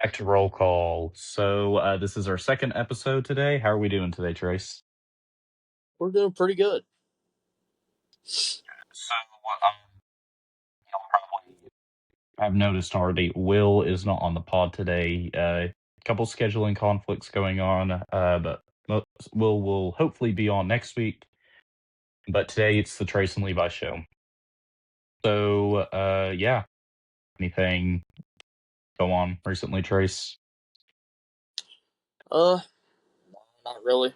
Back to roll call. So this is our second episode today. How are we doing today, Trace? We're doing pretty good. So you'll probably have noticed already. Will is not on the pod today. A couple scheduling conflicts going on. But Will will hopefully be on next week. But today it's the Trace and Levi show. So yeah, anything go on recently, Trace? Uh, Not really.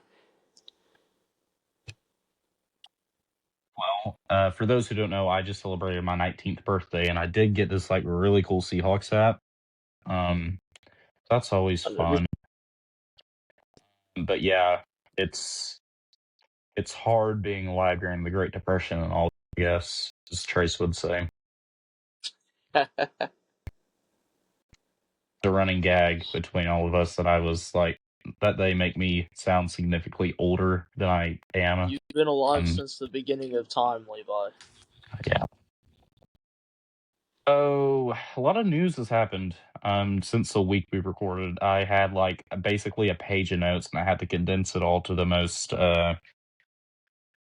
Well, for those who don't know, I just celebrated my 19th birthday, and I did get this like really cool Seahawks hat. Um, that's always fun. But yeah, it's it's hard being alive during the Great Depression and all. I guess, as Trace would say, the running gag between all of us that I was like that they make me sound significantly older than I am. You've been alive Um, since the beginning of time, Levi. yeah. Oh, a lot of news has happened since the week we recorded. I had like basically a page of notes and I had to condense it all to the most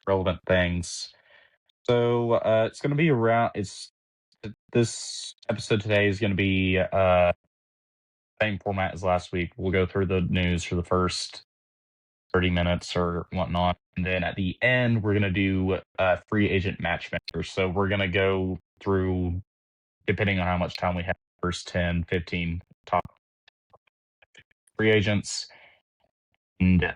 relevant things. So it's going to be around. It's this episode today is going to be same format as last week. We'll go through the news for the first 30 minutes or whatnot, and then at the end we're going to do free agent matchmaker. So we're going to go through, depending on how much time we have, first 10, 15 top free agents, and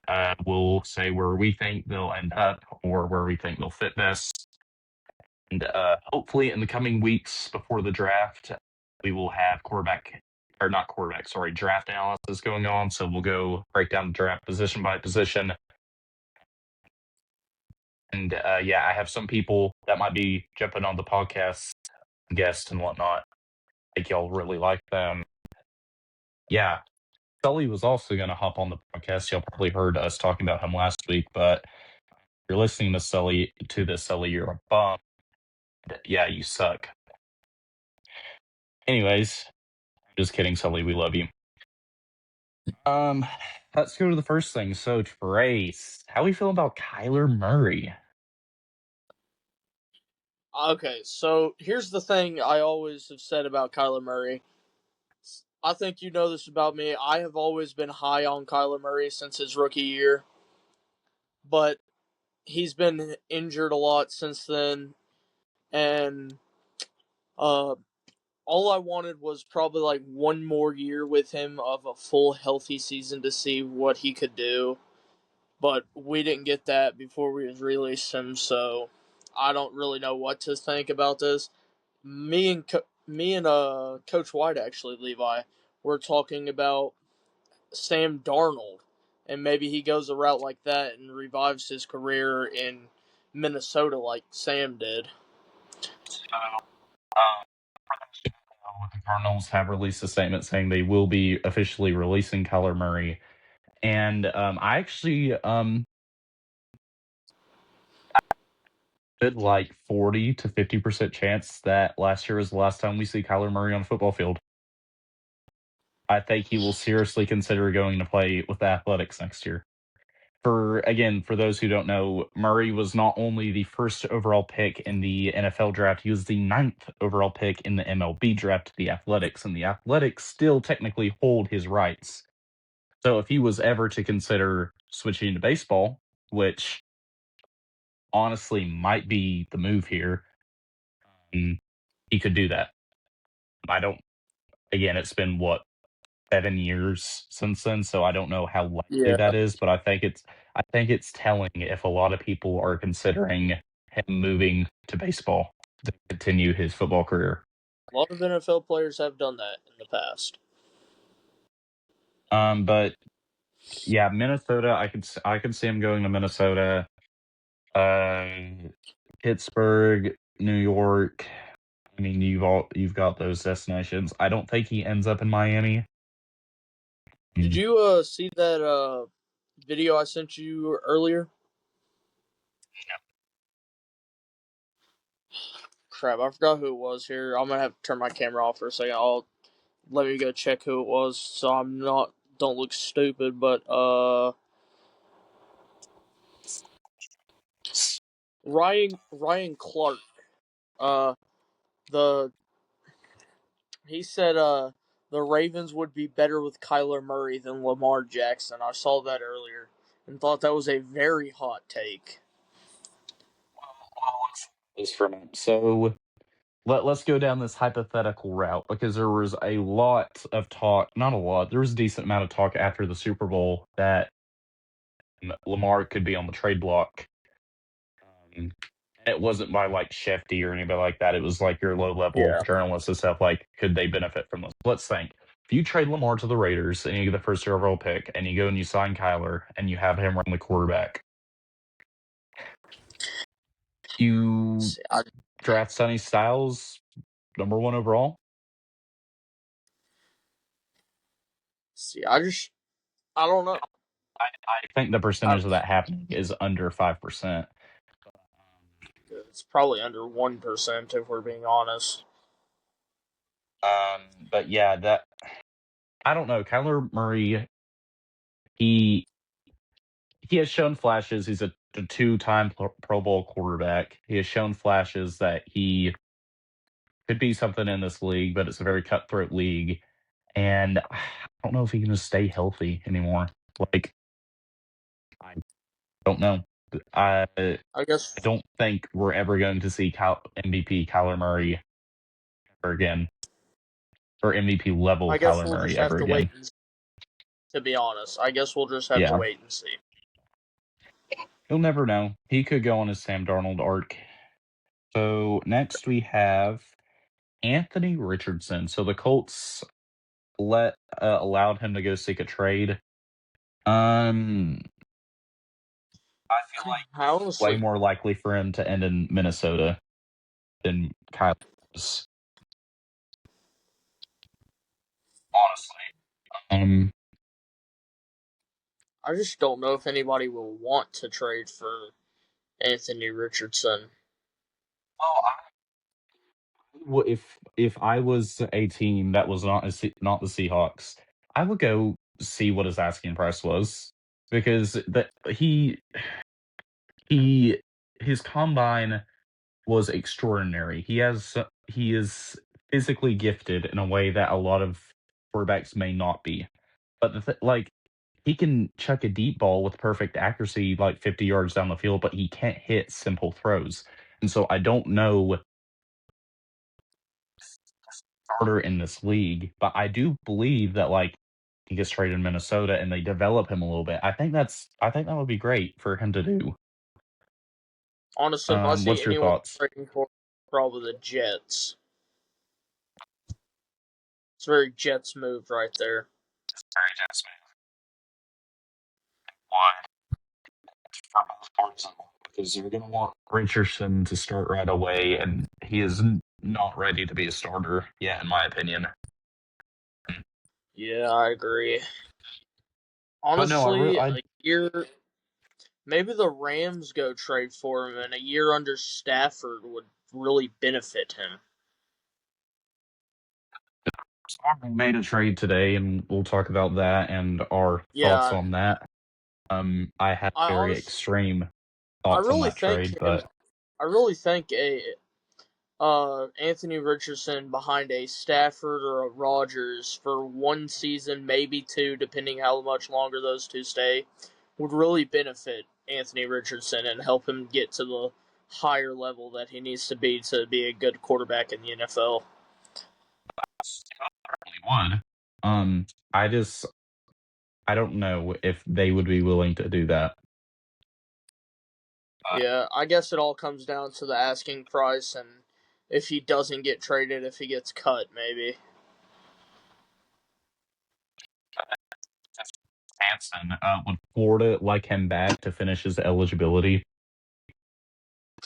we'll say where we think they'll end up or where we think they'll fit best. And hopefully, in the coming weeks before the draft, we will have draft analysis going on. So we'll go break down the draft position by position. And yeah, I have some people that might be jumping on the podcast, guests and whatnot. I think y'all really like them. Yeah, Sully was also going to hop on the podcast. Y'all probably heard us talking about him last week, but if you're listening to Sully, you're a bum. Yeah, you suck. Anyways, just kidding, Sully. We love you. Um, let's go to the first thing. So, Trace, how we feel about Kyler Murray? Okay, so here's the thing I always have said about Kyler Murray. I think you know this about me. I have always been high on Kyler Murray since his rookie year, but he's been injured a lot since then, and uh, all I wanted was probably like one more year with him of a full healthy season to see what he could do. But we didn't get that before we released him, so I don't really know what to think about this. Me and Coach White, actually, Levi, were talking about Sam Darnold, and maybe he goes a route like that and revives his career in Minnesota like Sam did. The Cardinals have released a statement saying they will be officially releasing Kyler Murray, and I actually did like 40 to 50% chance that last year was the last time we see Kyler Murray on a football field. I think he will seriously consider going to play with the Athletics next year. For those who don't know, Murray was not only the first overall pick in the NFL draft, he was the ninth overall pick in the MLB draft to the Athletics, and the Athletics still technically hold his rights. So if he was ever to consider switching to baseball, which honestly might be the move here, he could do that. I don't. Again, it's been what, 7 years since then, so I don't know how likely Yeah, that is, but I think it's telling if a lot of people are considering him moving to baseball to continue his football career. a lot of NFL players have done that in the past. But yeah, Minnesota, I could see him going to Minnesota, uh, Pittsburgh, New York. I mean, you've got those destinations. I don't think he ends up in Miami. Did Mm. you see that video I sent you earlier? Crap, I forgot who it was here. I'm gonna have to turn my camera off for a second. I'll let me go check who it was so I'm not don't look stupid, but Ryan Clark. Uh the he said the Ravens would be better with Kyler Murray than Lamar Jackson. I saw that earlier and thought that was a very hot take. Is from it. So let's go down this hypothetical route because there was a lot of talk, not a lot, there was a decent amount of talk after the Super Bowl that Lamar could be on the trade block. And it wasn't by like Shefty or anybody like that. It was like your low level Yeah. journalists and stuff like, could they benefit from this? Let's think. If you trade Lamar to the Raiders and you get the first overall pick and you go and you sign Kyler and you have him run the quarterback, you See, I draft Sonny Styles number one overall. see. I don't know. I think the I, percentage of that happening is under 5%. it's probably under 1% if we're being honest. But yeah, that I don't know. Kyler Murray, he has shown flashes. He's a two-time Pro Bowl quarterback. He has shown flashes that he could be something in this league, but it's a very cutthroat league, and I don't know if he can just stay healthy anymore. Like, I don't know. I I guess don't think we're ever going to see MVP Kyler Murray ever again, or MVP level I guess Kyler we'll Murray just have ever to wait again. and see, to be honest. I guess we'll just have to Yeah, wait and see. you'll never know. He could go on his Sam Darnold arc. So next we have Anthony Richardson. So the Colts allowed him to go seek a trade. Um, I feel like I way honestly, more likely for him to end in Minnesota than Kyle was, honestly. I just don't know if anybody will want to trade for Anthony Richardson. Well, if I was a team that was not the Seahawks, I would go see what his asking price was because he his combine was extraordinary. He is physically gifted in a way that a lot of quarterbacks may not be. But like he can chuck a deep ball with perfect accuracy, like 50 yards down the field, but he can't hit simple throws. And so I don't know starter in this league, but I do believe that like he gets traded in Minnesota and they develop him a little bit. I think that would be great for him to do. Honestly, if I see What's your anyone thoughts? trading for probably the Jets. It's a very Jets move right there. Very Jets fan. Why? For both parties because you're going to want Richardson to start right away, and he is not ready to be a starter yet, in my opinion. Yeah, I agree. But no, Honestly, I a year, maybe the Rams go trade for him, and a year under Stafford would really benefit him. we made a trade today, and we'll talk about that and our thoughts Yeah, on that. I had I very honestly, extreme I thoughts on really that think trade, him. but I really think a Anthony Richardson behind a Stafford or a Rodgers for one season, maybe two, depending how much longer those two stay, would really benefit Anthony Richardson and help him get to the higher level that he needs to be a good quarterback in the NFL. certainly would. I just I don't know if they would be willing to do that. Yeah, I guess it all comes down to the asking price and if he doesn't get traded, if he gets cut, maybe. Hanson, would Florida like him back to finish his eligibility?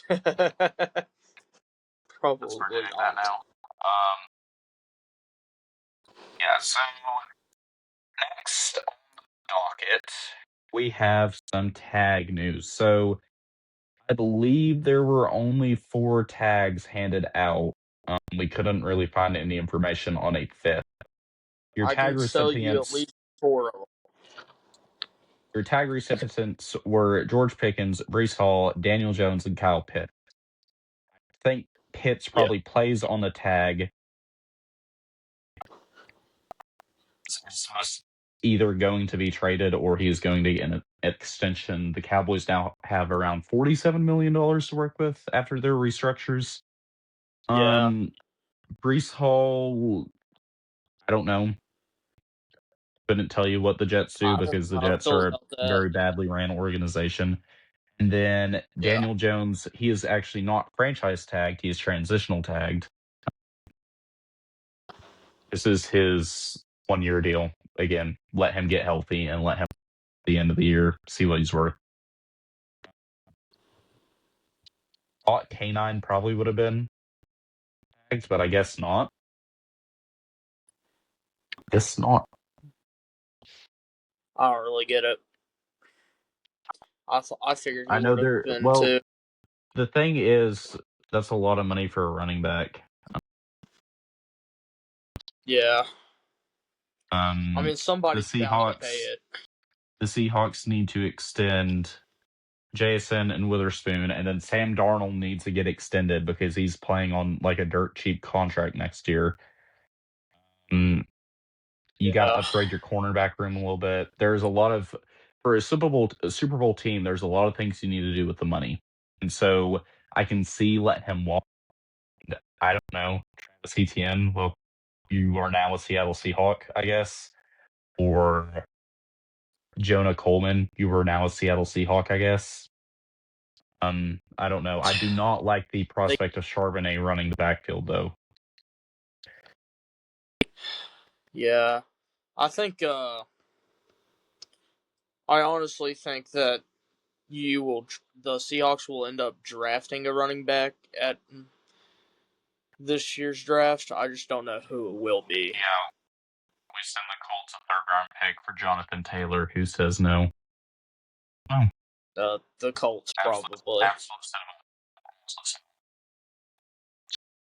That's Probably predicting that not. now. Yeah. So next on the docket, we have some tag news. So I believe there were only 4 tags handed out. We couldn't really find any information on a fifth. Your I tag can sell you at recipients least 4 of them. Your tag recipients were George Pickens, Brees Hall, Daniel Jones, and Kyle Pitt. I think Pitts Yeah. probably plays on the tag. He's either going to be traded or he's going to get an extension. The Cowboys now have around $47 million to work with after their restructures. Yeah. Brees Hall, I don't know. Couldn't tell you what the Jets do I don't because know the how I Jets feel are a about that. very badly ran organization. And then Yeah. Daniel Jones, he is actually not franchise tagged, he is transitional tagged. This is his 1 year deal. Again, let him get healthy and let him at the end of the year see what he's worth. Thought Canine probably would have been tagged, but I guess not. Guess not. I don't really get it. I figured I he know would have there. been Well, too. the thing is, that's a lot of money for a running back. Yeah. I Um, mean, the somebody's bound to pay Seahawks, it. the Seahawks need to extend Jason and Witherspoon, and then Sam Darnold needs to get extended because he's playing on like a dirt cheap contract next year. Mm, you got to Yeah. upgrade your cornerback room a little bit. There's a lot of for a Super Bowl team. There's a lot of things you need to do with the money, and so I can see let him walk. I don't know, Travis Etienne. Well, you are now a Seattle Seahawk, I guess, or Jonah Coleman. You are now a Seattle Seahawk, I guess. I don't know. I do not like the They, prospect of Charbonnet running the backfield, though. yeah. I think. I honestly think that the Seahawks will end up drafting a running back at this year's draft. I just don't know who it will be. Yeah, we send the Colts a third-round pick for Jonathan Taylor, who says no. Oh, The Colts absolute, probably. absolute cinema.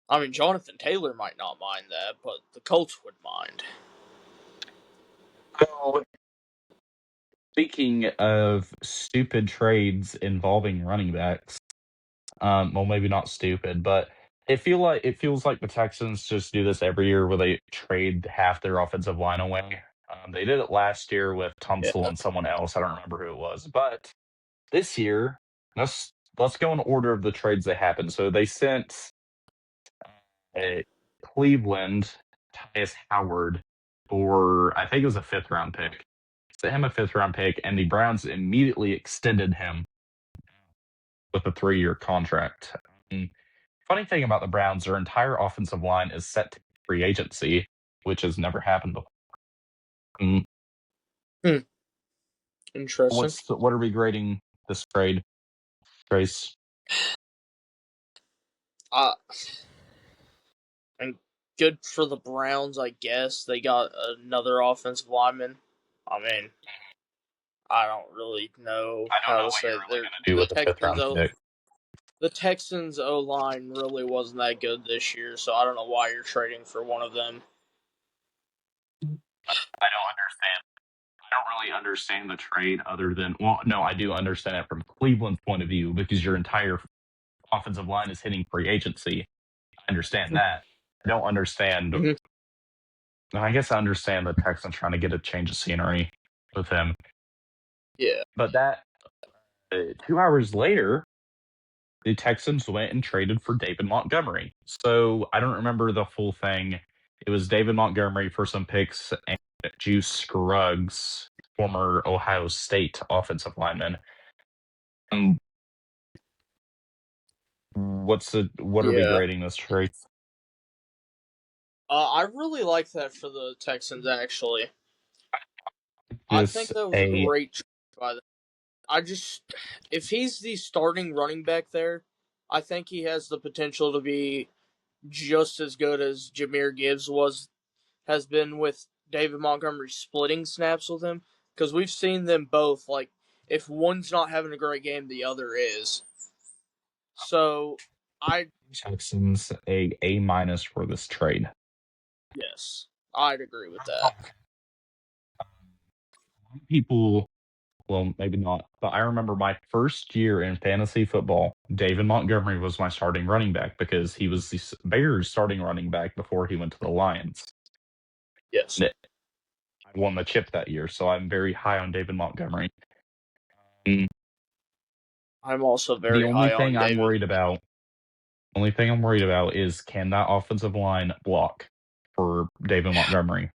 I mean, Jonathan Taylor might not mind that, but the Colts would mind. So, speaking of stupid trades involving running backs, well, maybe not stupid, but it feels like the Texans just do this every year where they trade half their offensive line away. They did it last year with Tunsil Yeah. and someone else. I don't remember who it was, but this year, let's go in order of the trades that happened. So they sent Cleveland Tyus Howard for I think it was a fifth round pick. Sent him a fifth round pick, and the Browns immediately extended him with a 3 year contract. Funny thing about the Browns, their entire offensive line is set to free agency, which has never happened before. Mm, Hmm. Interesting. what are we grading this trade, Trace? Uh, and good for the Browns, I guess. They got another offensive lineman. I mean, I don't really know I don't how know to what say you're it. really going to do with a fifth round pick. The Texans O line really wasn't that good this year, so I don't know why you're trading for one of them. I don't understand. I don't really understand the trade other than, well, no, I do understand it from Cleveland's point of view because your entire offensive line is hitting free agency. I understand that. I don't understand. Mhm. I guess I understand the Texans trying to get a change of scenery with him. Yeah. But that 2 hours later, the Texans went and traded for David Montgomery. So I don't remember the full thing. It was David Montgomery for some picks and Juice Scruggs, former Ohio State offensive lineman. Um, what are we Yeah. grading this trade? I really like that for the Texans, actually. I think This that was a a great trade by them. If he's the starting running back there, I think he has the potential to be just as good as Jameer Gibbs has been with David Montgomery splitting snaps with him. Because we've seen them both, like, if one's not having a great game, the other is. So, I, Texans a minus for this trade. yes. I'd agree with that. People, well, maybe not, but I remember my first year in fantasy football, David Montgomery was my starting running back because he was the Bears' starting running back before he went to the Lions. Yes. And I won the chip that year, so I'm very high on David Montgomery. Mm, I'm also The very high on David. only thing I'm worried about is can that offensive line block for David Montgomery?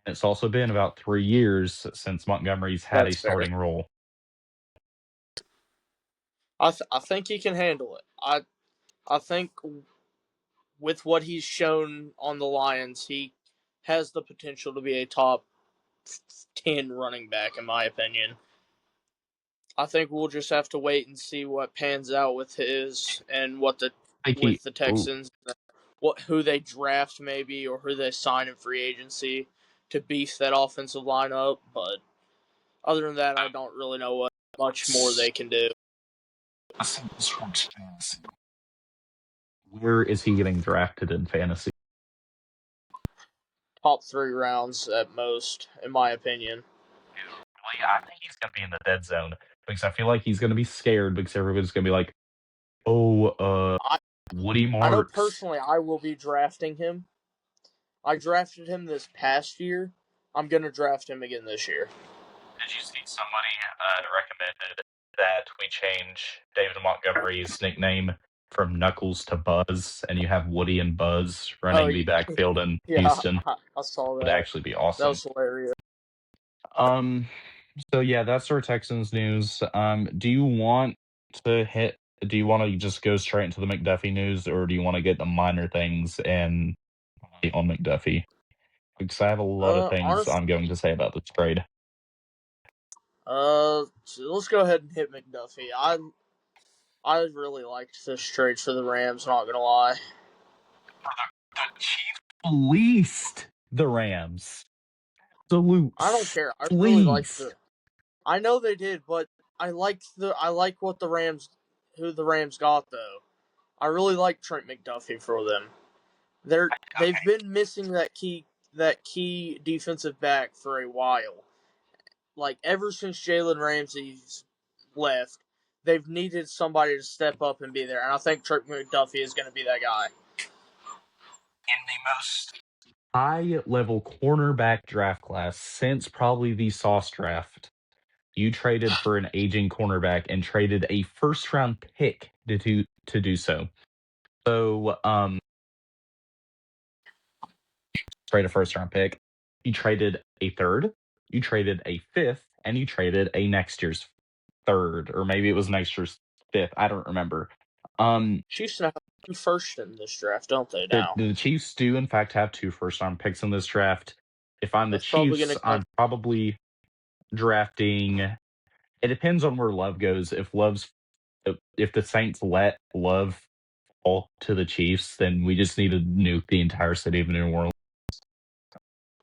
It's also been about 3 years since Montgomery's had a That's fair. starting role. I think he can handle it. I think with what he's shown on the Lions, he has the potential to be a top 10 running back, in my opinion. I think we'll just have to wait and see what pans out with his and I think he, with the ooh, Texans, who they draft maybe or who they sign in free agency to beef that offensive line up. But other than that, I don't really know what much more they can do. where is he getting drafted in fantasy? Top 3 rounds at most, in my opinion. Well, yeah, I think he's going to be in the dead zone because I feel like he's going to be scared because everybody's going to be like, oh, I Woody I know Marks. personally I will be drafting him. I drafted him this past year. I'm gonna draft him again this year. Did you see somebody recommended that we change David Montgomery's nickname from Knuckles to Buzz, and you have Woody and Buzz Oh running the backfield in yeah, Houston? I saw Would that. actually be That awesome. was hilarious. Um, so yeah, that's our Texans news. Do you want to hit? Do you want to just go straight into the McDuffie news, or do you want to get the minor things and on McDuffie? Because I have a lot of things Honestly, I'm going to say about this trade. so let's go ahead and hit McDuffie. I really liked this trade for the Rams. Not gonna lie. The Chiefs fleeced the Rams. Absolute I don't care. I really liked fleece. the. I know they did, but I like what who the Rams got though. I really like Trent McDuffie for them. They've been missing that key defensive back for a while. Like ever since Jalen Ramsey's left, they've needed somebody to step up and be there, and I think Trent McDuffie is going to be that guy. In the most high level cornerback draft class since probably the Sauce draft, you traded for an aging cornerback and traded a first round pick to do so. So, trade a first round pick. You traded a third, you traded a fifth, and you traded a next year's third, or maybe it was next year's fifth. I don't remember. Chiefs have 2 firsts in this draft, don't they? The, Now the Chiefs do in fact have two first round picks in this draft. If I'm the that's probably going Chiefs, to go. I'm probably drafting. It depends on where Love goes. If the Saints let Love fall to the Chiefs, then we just need to nuke the entire city of New Orleans.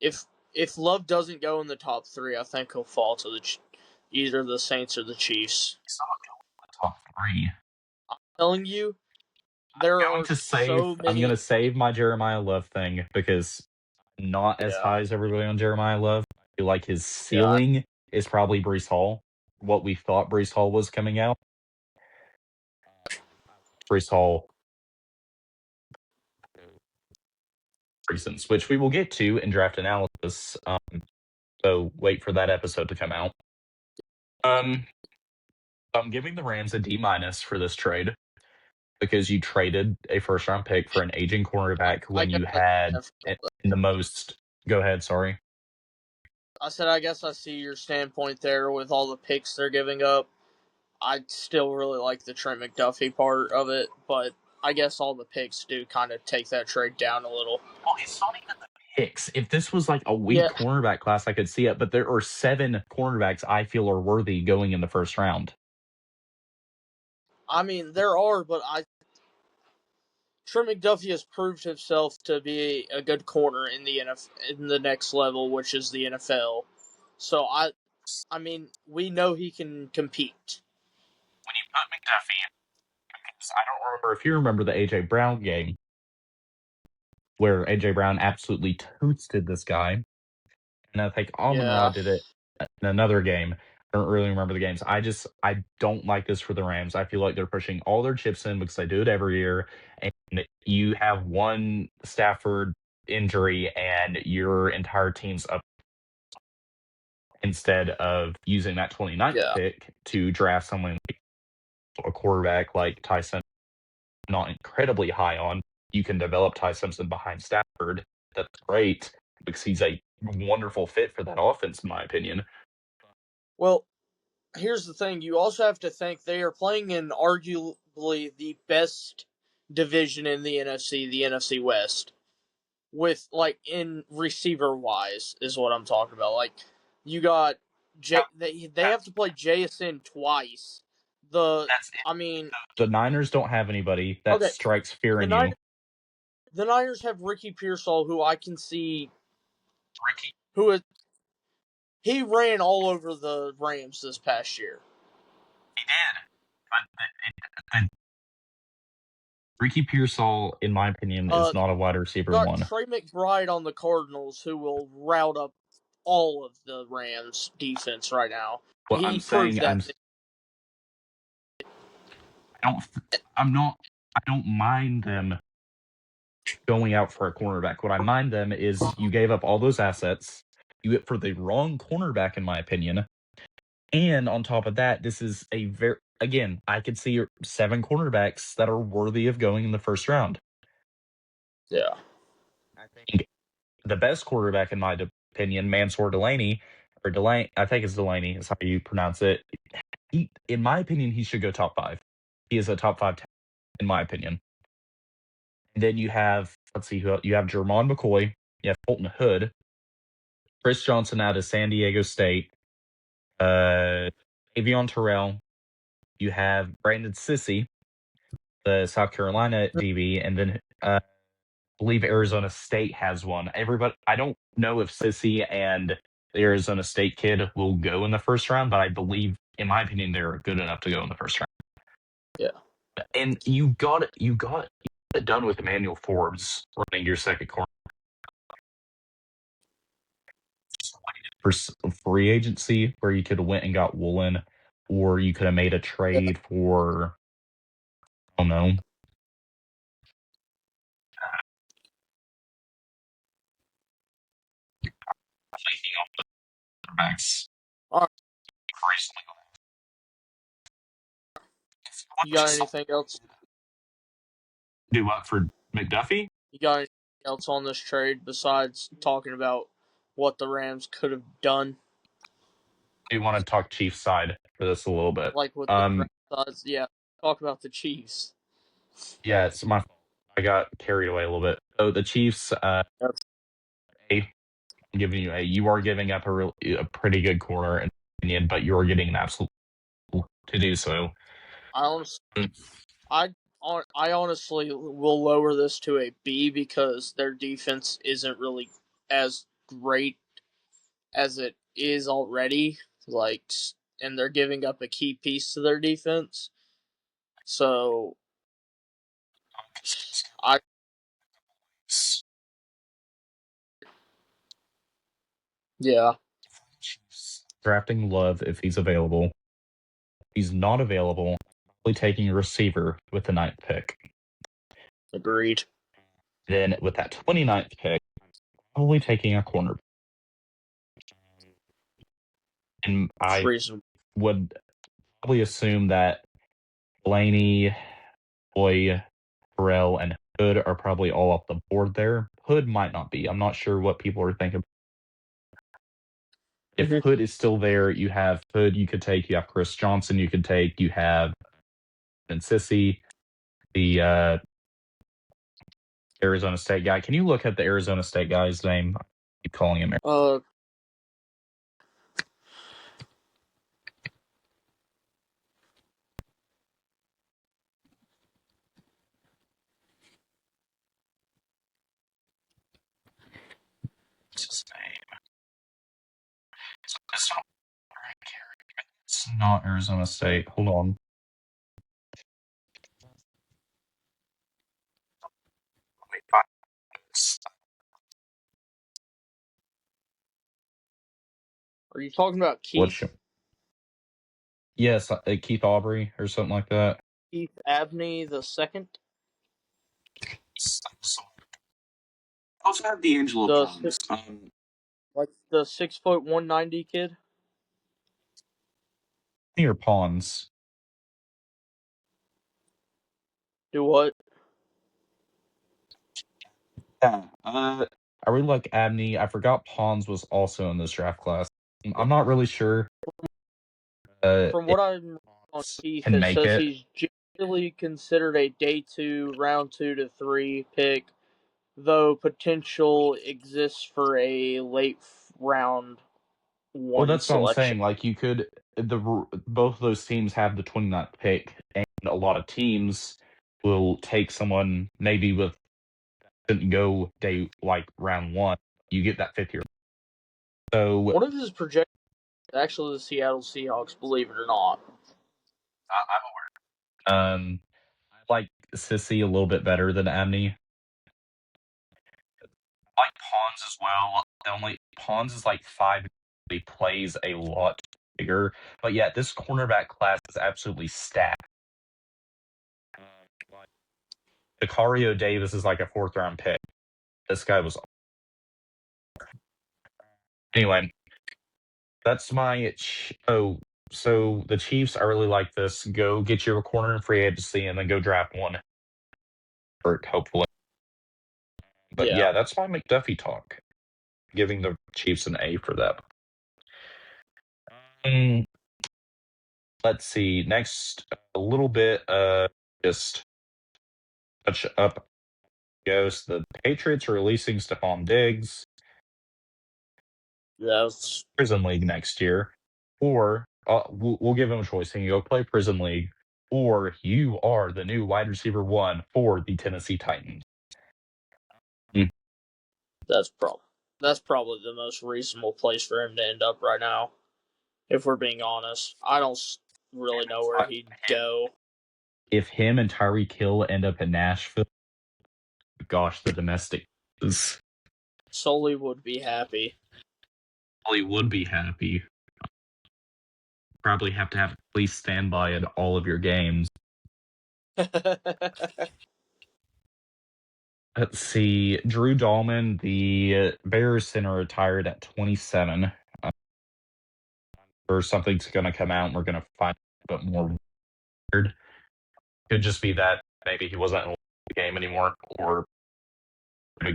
If if Love doesn't go in the top 3, I think he'll fall to either the Saints or the Chiefs. It's not going to the top three. I'm telling you, there Going are to save. so I'm going many. to save my Jeremiah Love thing because I'm not as Yeah, high as everybody on Jeremiah Love. I feel like his yeah. ceiling is probably Brees Hall. What we thought Brees Hall was coming out. Brees Hall reasons, which we will get to in draft analysis. So wait for that episode to come out. Um, I'm giving the Rams a D minus for this trade because you traded a first round pick for an aging cornerback I when guess you I see had that from in the most. Go ahead, sorry. I said I guess I see your standpoint there with all the picks they're giving up. I still really like the Trent McDuffie part of it, but I guess all the picks do kind of take that trade down a little. Well, it's not even the picks. If this was like a weak Yeah, cornerback class, I could see it, but there are 7 cornerbacks I feel are worthy going in the first round. I mean there are, but Trent McDuffie has proved himself to be a good corner in the in the next level, which is the NFL. So I mean we know he can compete. When you put McDuffie, I don't remember if you remember the AJ Brown game. where AJ Brown absolutely toasted this guy. And I think Amon-Ra Yeah. did it in another game. I don't really remember the games. I don't like this for the Rams. I feel like they're pushing all their chips in because they do it every year. And you have one Stafford injury and your entire team's up instead of using that 29th Yeah. pick to draft someone like a quarterback like Tyson, not incredibly high on. You can develop Ty Simpson behind Stafford. That's great because he's a wonderful fit for that offense, in my opinion. Well, here's the thing. You also have to think they are playing in arguably the best division in the NFC West. With, like, in receiver wise, is what I'm talking about. Like, you got they have to play JSN twice. That's it. I mean, The Niners don't have anybody that okay, strikes fear the in you. Niners have Ricky Pearsall, who I can see Ricky, who is he ran all over the Rams this past year. he did. But Ricky Pearsall, in my opinion, is not a wide receiver Got one. Trey McBride on the Cardinals, who will route up all of the Rams defense right now. What I'm He proved saying, that. I don't, I'm not, I don't mind them going out for a cornerback. What I mind them is you gave up all those assets. You went for the wrong cornerback, in my opinion. And on top of that, this is a again, I could see 7 cornerbacks that are worthy of going in the first round. Yeah. I think the best quarterback, in my opinion, Mansour Delaney, or Delaney, I think it's Delaney, is how you pronounce it. In my opinion, he should go top 5. He is a top 5 in my opinion. And then you have, let's see, you have Jermon McCoy, you have Colton Hood, Chris Johnson out of San Diego State, Avion Terrell, you have Brandon Sissy, the South Carolina DB, and then I believe Arizona State has one. Everybody, I don't know if Sissy and the Arizona State kid will go in the first round, but I believe, in my opinion, they're good enough to go in the first round. Yeah. And you got it done with Emmanuel Forbes running your second corner. For free agency where you could have went and got Woolen, or you could have made a trade for, I don't know, taking off the backs All right. recently. You got anything else? Do what for McDuffie? You got anything else on this trade besides talking about what the Rams could have done, Do you want to talk Chiefs side for this a little bit? like with the draft size? Yeah. Talk about the Chiefs. Yeah, it's my fault. I got carried away a little bit. So the Chiefs, That's, I'm giving you you are giving up a pretty good corner in my opinion, but you're getting an absolute to do so. I honestly, I honestly will lower this to a B because their defense isn't really as great as it is already. Like, and they're giving up a key piece to their defense. So I yeah, Drafting Love if he's available. If he's not available, probably taking a receiver with the 9th pick. agreed. Then with that 29th pick, probably taking a corner. And It's I reasonable. would probably assume that Blaney, Boy, Terrell, and Hood are probably all off the board there. Hood might not be. I'm not sure what people are thinking. If Hood is still there, you have Hood you could take, you have Chris Johnson you could take, you have Ben Sissy, the Arizona State guy. Can you look at the Arizona State guy's name? I keep calling him. What's his name? It's not Arizona State. Hold on. Wait, Are you talking about What's Keith? yes, Keith Aubrey or something like that. Keith Abney the second? Also have D'Angelo The Pons. like the 6 foot 190 kid? Or Pons. Do what? Yeah. I really like Abney. I forgot Pons was also in this draft class. I'm not really sure From if what I'm on Pons Keith, can it make says it. he's generally considered a day two, round 2 to 3 pick, though potential exists for a late round Well, one that's what I'm selection. saying. Like you could both of those teams have the 29th pick, and a lot of teams will take someone maybe with didn't go day like round one. You get that fifth year. So One of his projections is actually the Seattle Seahawks, believe it or not. I like Sissy a little bit better than Abney. I like Pons as well. The only Pons is like 5. He plays a lot bigger. But yeah, this cornerback class is absolutely stacked. Like, Sicario Davis is like a 4th round pick. This guy was anyway. That's my oh. So the Chiefs, I really like this. Go get you a corner in free agency and then go draft one. Or hopefully. But Yeah. yeah, that's my McDuffie talk. Giving the Chiefs an A for that. Mm, let's see. Next, a little bit, just touch up goes. The Patriots are releasing Stephon Diggs, That's Prison League next year, or we'll give him a choice. He can go play Prison League, or you are the new wide receiver 1 for the Tennessee Titans. Mm. that's probably the most reasonable place for him to end up right now. If we're being honest, I don't really know where he'd go. If him and Tyreek Hill end up in Nashville, gosh, the domestic is Sully would be happy. probably would be happy. Probably have to have police standby at all of your games. Let's see. Drew Dahlman, the Bears center, retired at 27. Or something's going to come out and we're going to find a bit more weird. Could just be that maybe he wasn't in the game anymore or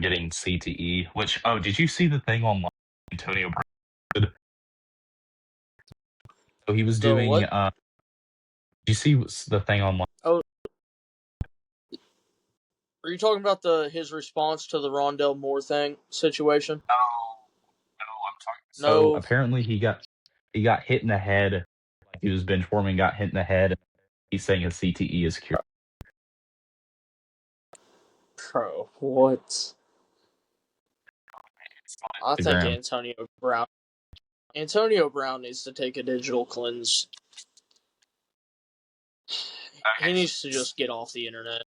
getting CTE, which, oh, did you see the thing online? Antonio Brown. So he was The doing, what? did you see the thing online? Oh, are you talking about his response to the Rondell Moore thing situation? No, I'm talking. So No, apparently he got hit in the head. Like he was bench warming, got hit in the head. He's saying his CTE is cured. bro, what? I think Instagram. Antonio Brown needs to take a digital cleanse. He needs to just get off the internet.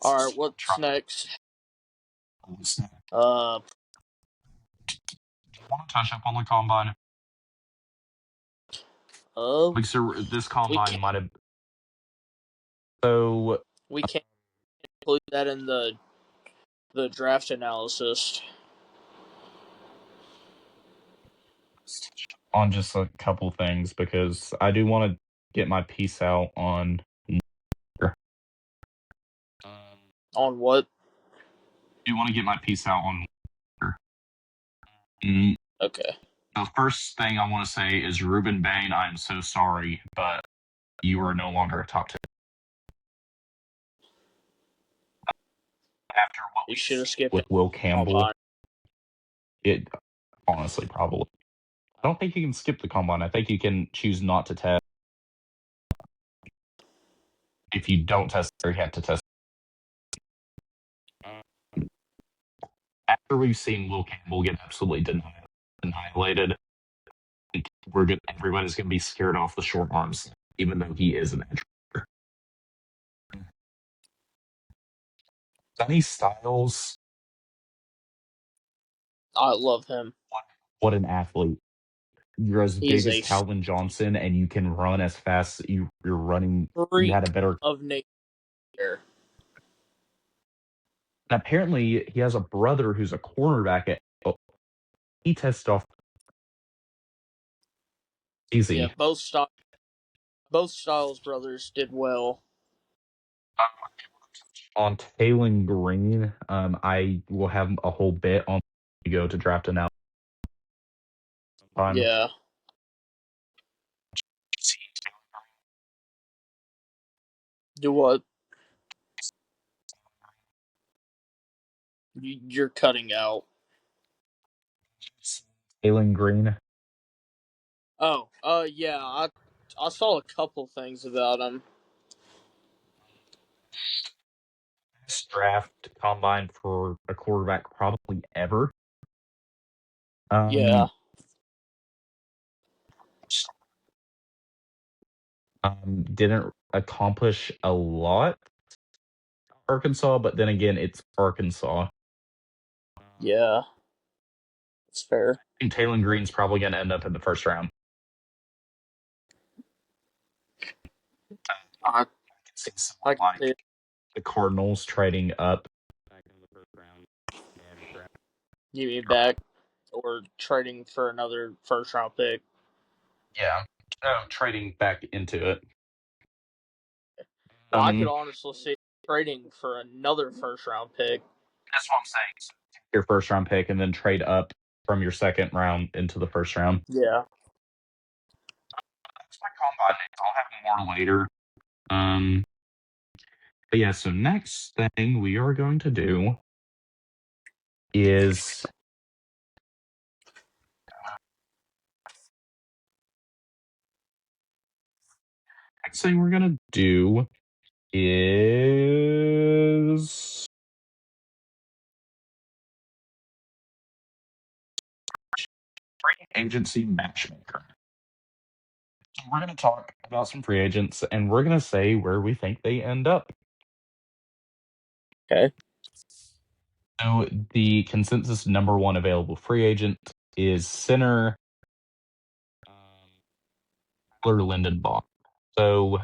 All right, what's next? Uh, Want to touch up on the combine? uh, Like, so this we combine can't might have. So we can't include that in the draft analysis. on just a couple things because I do want to get my piece out on. On what? You want to get my piece out on. Mm, Okay. the first thing I want to say is Ruben Bain. I am so sorry, but you are no longer a top 10. After what He we've should have seen skipped with it. Will Campbell, it honestly probably. I don't think you can skip the combine. I think you can choose not to test. If you don't test, you have to test. After we've seen Will Campbell get absolutely annihilated, we're good. Everybody's going to be scared off the short arms, even though he is an edge rusher. Sonny Styles, I love him. what an athlete. You're as He's big as a Calvin Johnson and you can run as fast you're running. You had a freak better. of nature. And apparently he has a brother who's a cornerback at. Oh, he tested off Yeah, easy. both Styles brothers did well. On Taylon Green, I will have a whole bit on to go to draft an out time. Yeah, do what? You're cutting out. Taylon Green. Oh, yeah. I saw a couple things about him. Best draft combine for a quarterback probably ever. Yeah, Um, didn't accomplish a lot, Arkansas, but then again, it's Arkansas. yeah, it's fair. I think Taylon Green's probably going to end up in the first round. I I can see someone I can see like it. the Cardinals trading up back into the first round and draft. Give me back or trading for another first round pick. Yeah, trading back into it. Well, I could honestly see trading for another first round pick. That's what I'm saying. So take your first round pick and then trade up from your second round into the first round. Yeah. That's my combine names. I'll have more later. But yeah, so next thing we are going to do is next thing we're gonna do is free agency matchmaker. So we're gonna talk about some free agents and we're gonna say where we think they end up. Okay. So the consensus number one available free agent is center Tyler Lindenbaum. So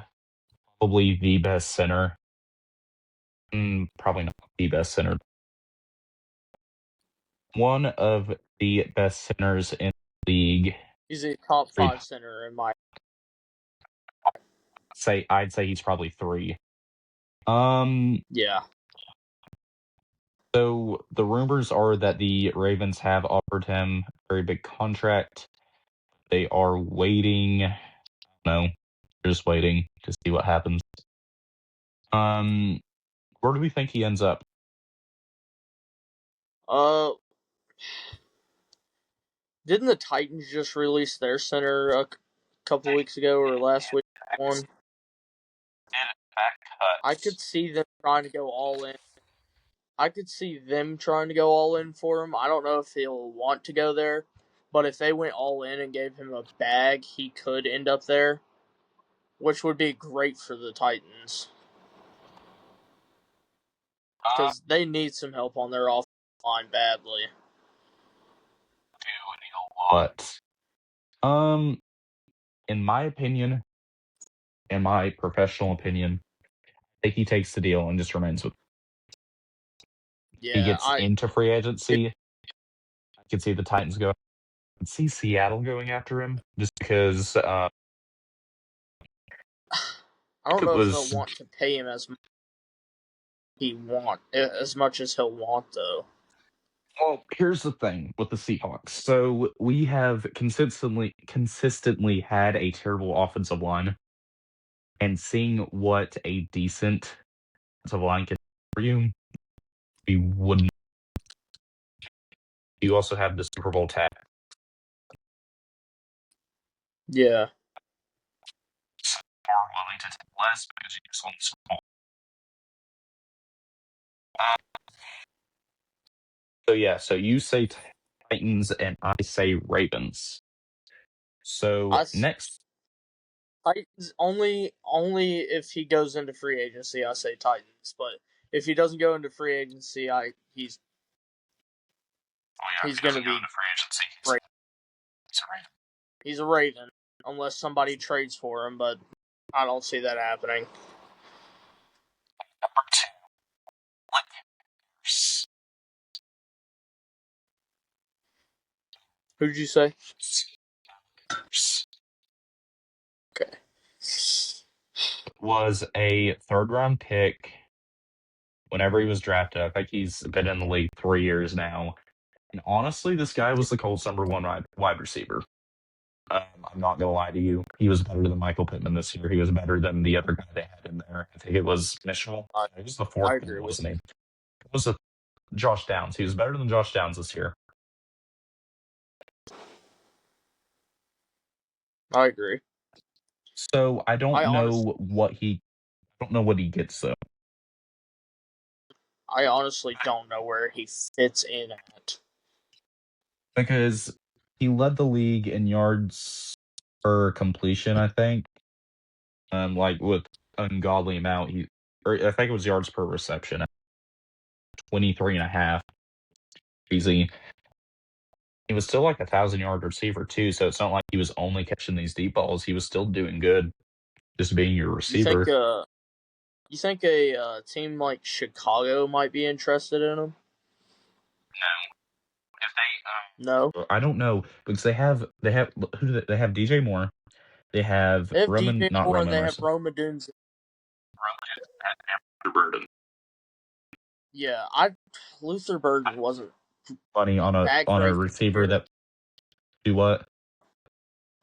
probably the best center. Probably not the best center. One of the best centers in the league. He's a top five center in my. I'd say he's probably three. Um, Yeah. so the rumors are that the Ravens have offered him a very big contract. They are waiting. No, they're just waiting to see what happens. Where do we think he ends up? Uh, didn't the Titans just release their center couple weeks ago or last week? One. Back I cuts. could see them trying to go all in. I could see them trying to go all in for him. I don't know if he'll want to go there, but if they went all in and gave him a bag, he could end up there, which would be great for the Titans because they need some help on their offensive line badly. What? Um, in my opinion, in my professional opinion, I think he takes the deal and just remains with. He Yeah, gets into free agency. I could see the Titans go. I could see Seattle going after him just because I don't it know if they'll was. want to pay him as much as he'll want though. Well, here's the thing with the Seahawks. So we have consistently had a terrible offensive line, and seeing what a decent offensive line can do for you, we wouldn't. You also have the Super Bowl tag. Yeah, Are willing to take less because you just won the Super Bowl. Uh, so yeah, so you say Titans and I say Ravens. So I next, Titans only if he goes into free agency. I say Titans, but if he doesn't go into free agency, he's going to be free agency. great. Sorry. He's a Raven, unless somebody trades for him, but I don't see that happening. Number 2. Lakers. Who did you say? Okay. Was a third-round pick whenever he was drafted. I think he's been in the league 3 years now. And honestly, this guy was the Colts' number 1 wide receiver. I'm not going to lie to you. He was better than Michael Pittman this year. He was better than the other guy they had in there. I think it was Mitchell. He was the fourth I guy, agree with wasn't he? It was Josh Downs. He was better than Josh Downs this year. I agree. So I don't know what he gets though. I honestly don't know where he fits in at. Because he led the league in yards per completion, I think. Like with ungodly amount. I think it was yards per reception. 23.5. Easy. He was still like 1,000-yard receiver too, so it's not like he was only catching these deep balls. He was still doing good, just being your receiver. You think a team like Chicago might be interested in him? No. If they No. I don't know because they have who do they have DJ Moore. They have They have Roman, DJ not Moore Roman and they have Mercer. Roma Dunze. Burden. Yeah, Luther Burden wasn't Funny on that a great receiver that do what?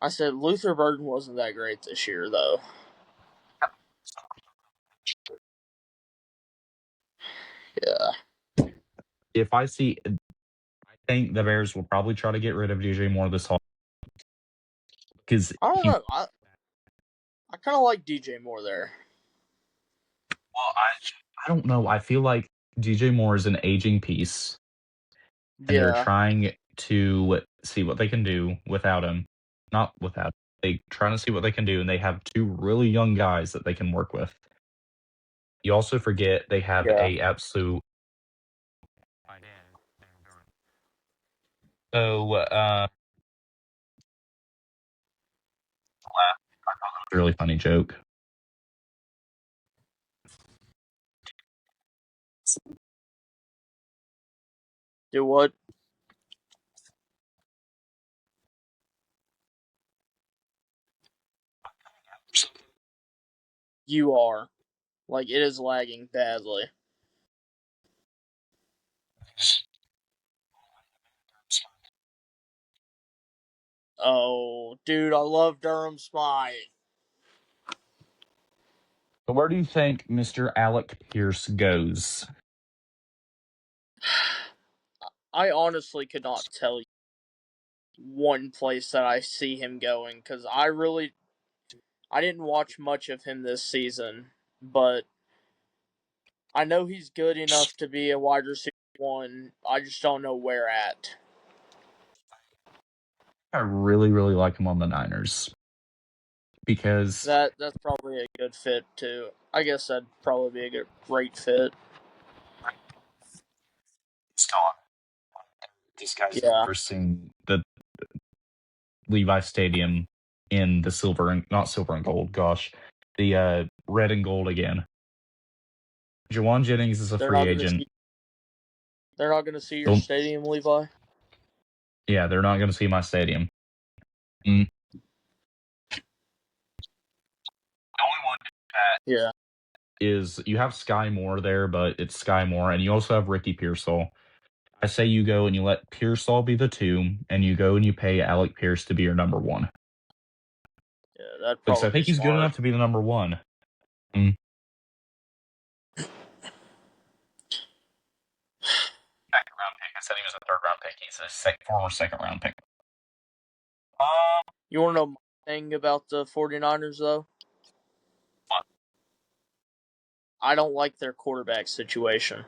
I said Luther Burden wasn't that great this year though. Yeah. If I think the Bears will probably try to get rid of DJ Moore this fall because I don't know. I kind of like DJ Moore there. Well, I don't know. I feel like DJ Moore is an aging piece, and they're trying to see what they can do without him. Not without. They trying to see what they can do, and they have 2 really young guys that they can work with. You also forget they have a absolute. So, really funny joke. Do what? You are. Like, it is lagging badly. Oh, dude, I love Durham Smythe. So where do you think Mr. Alec Pierce goes? I honestly could not tell you one place that I see him going because I didn't watch much of him this season, but I know he's good enough to be a wide receiver 1. I just don't know where at. I really, really like him on the Niners because That's probably a good fit too. I guess that'd probably be a great fit. this guy's never seen the Levi Stadium in the not silver and gold, gosh, the red and gold again. Jawan Jennings is a free agent. They're not going to see your stadium, Levi? Yeah, they're not going to see my stadium. The only one that is you have Sky Moore there, but it's Sky Moore, and you also have Ricky Pearsall. I say you go and you let Pearsall be the 2, and you go and you pay Alec Pierce to be your number 1. Yeah, that'd probably because I think he's good enough to be the number 1. Second round pick. I said he was a third round pick. He's a former second round pick. You want to know my thing about the 49ers, though? What? I don't like their quarterback situation.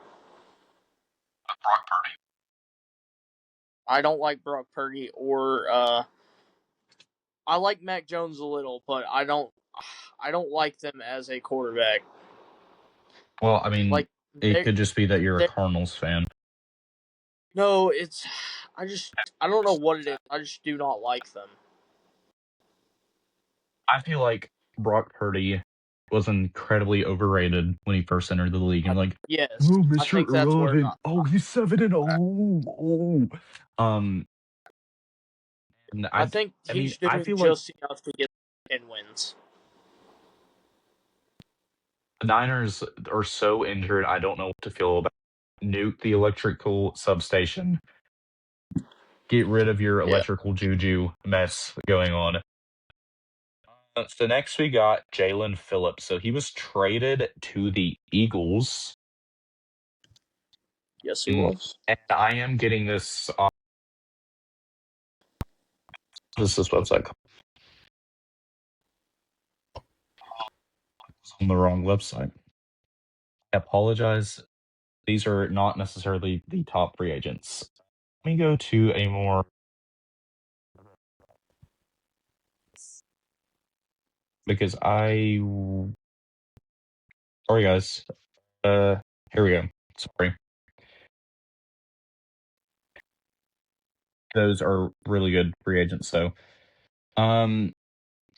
Brock Purdy? I don't like Brock Purdy or I like Mac Jones a little, but I don't like them as a quarterback. Well, I mean, like It could just be that you're a they Cardinals fan. no, it's I don't know what it is. I just do not like them. I feel like Brock Purdy was incredibly overrated when he first entered the league, and like, Yes, oh, I Mr. think that's where Irrelevant. Oh, he's 7-0. Oh. Um, and I I, think I mean, he's I doing feel like just enough to get 10 wins. the Niners are so injured. I don't know what to feel about. Nuke the electrical substation. Get rid of your Yeah. electrical juju mess going on. So next we got Jalen Phillips. So he was traded to the Eagles. Yes, he was. And I am getting this on this website on the wrong website. I apologize. These are not necessarily the top free agents. Let me go to a more because I sorry guys. Here we go. Sorry. Those are really good free agents though.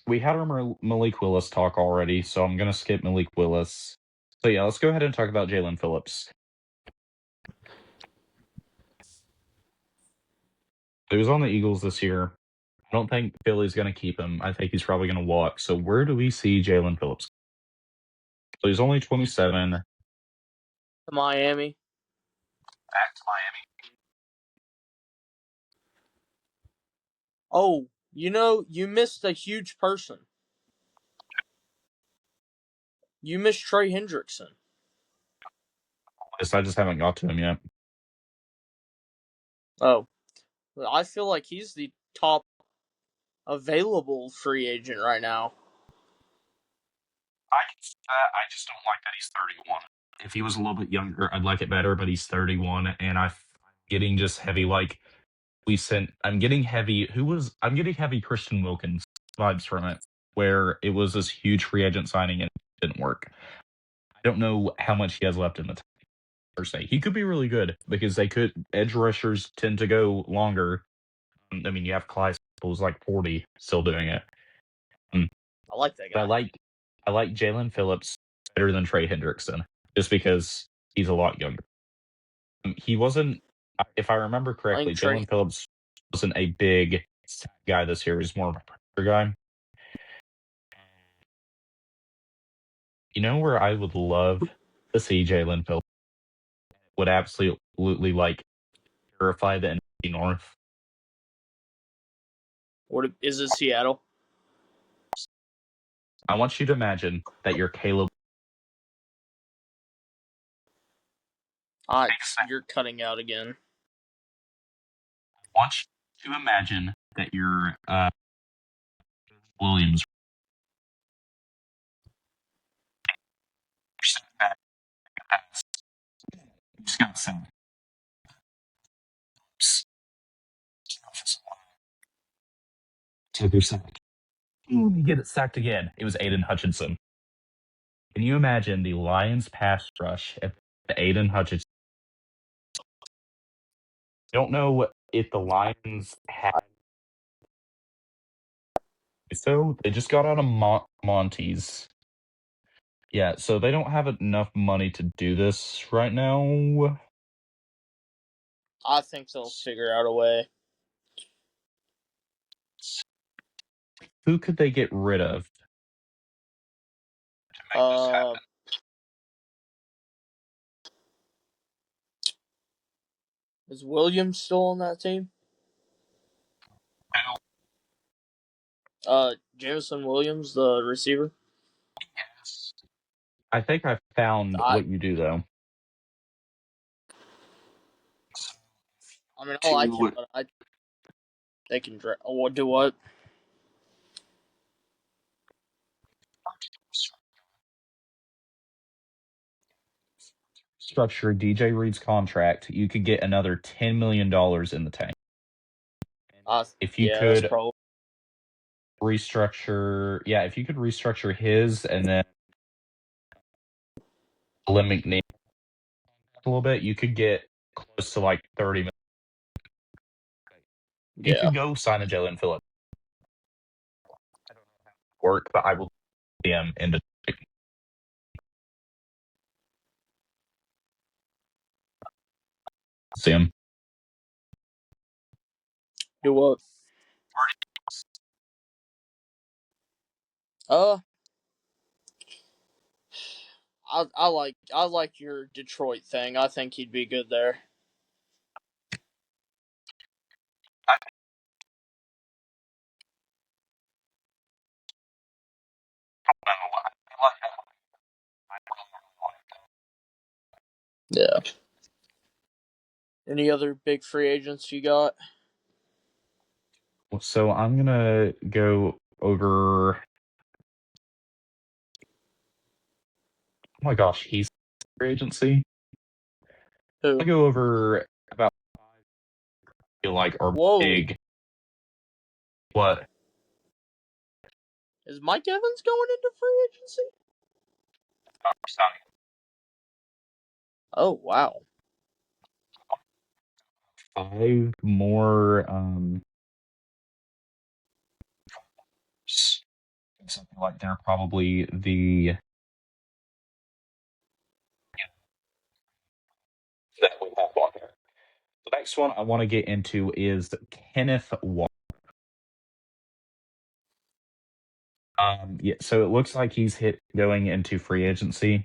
We had our Malik Willis talk already, so I'm gonna skip Malik Willis. So yeah, let's go ahead and talk about Jalen Phillips. He was on the Eagles this year. I don't think Philly's gonna keep him. I think he's probably gonna walk. So where do we see Jalen Phillips? So he's only 27. Back To Miami. to Miami. Oh, you missed a huge person. You missed Trey Hendrickson. I just haven't got to him yet. Oh, I feel like he's the top available free agent right now. I can see that. I just don't like that he's 31. If he was a little bit younger, I'd like it better, but he's 31, and I'm getting just heavy like I'm getting heavy I'm getting heavy Christian Wilkins vibes from it, where it was this huge free agent signing and it didn't work. I don't know how much he has left in the tank per se. He could be really good because edge rushers tend to go longer. I mean, you have Clyde who's like 40 still doing it. Um, I like that but guy. I like Jalen Phillips better than Trey Hendrickson just because he's a lot younger. He wasn't, if I remember I think correctly, Trey. Jalen Phillips wasn't a big guy this year. He's more of a pressure guy. You know where I would love to see Jalen Phillips would absolutely like purify the NFC North. What is it? Seattle? I want you to imagine that you're Caleb. You're cutting out again. I want you to imagine that you're Williams. Just got some. Took your sack. You get it sacked again. It was Aiden Hutchinson. Can you imagine the Lions pass rush if Aiden Hutchinson? I don't know if the Lions had. So they just got out of Monty's. Yeah, so they don't have enough money to do this right now. I think they'll figure out a way. Who could they get rid of to make this happen? Is Williams still on that team? Jameson Williams, the receiver. Yes. I think I found I what you do though. I mean, I like him, To but they can what do what? structure DJ Reed's contract, you could get another $10 million in the tank. If you Yeah, that's could probably. if you could restructure his and then Lim McNeil a little bit, you could get close to like 30 million. You Yeah. could go sign a Jalen Phillips. I don't know how it would work, but I will see him in the see him. Do what? Uh, I like your Detroit thing. I think he'd be good there. Yeah. Any other big free agents you got? So I'm gonna go over. Oh my gosh, he's free agency. Who? I'll go over about like our Whoa. big what Is Mike Evans going into free agency? Oh wow. 5 more something like they're probably the that we have on there. The next one I want to get into is Kenneth Walker. Yeah, so it looks like he's hit going into free agency.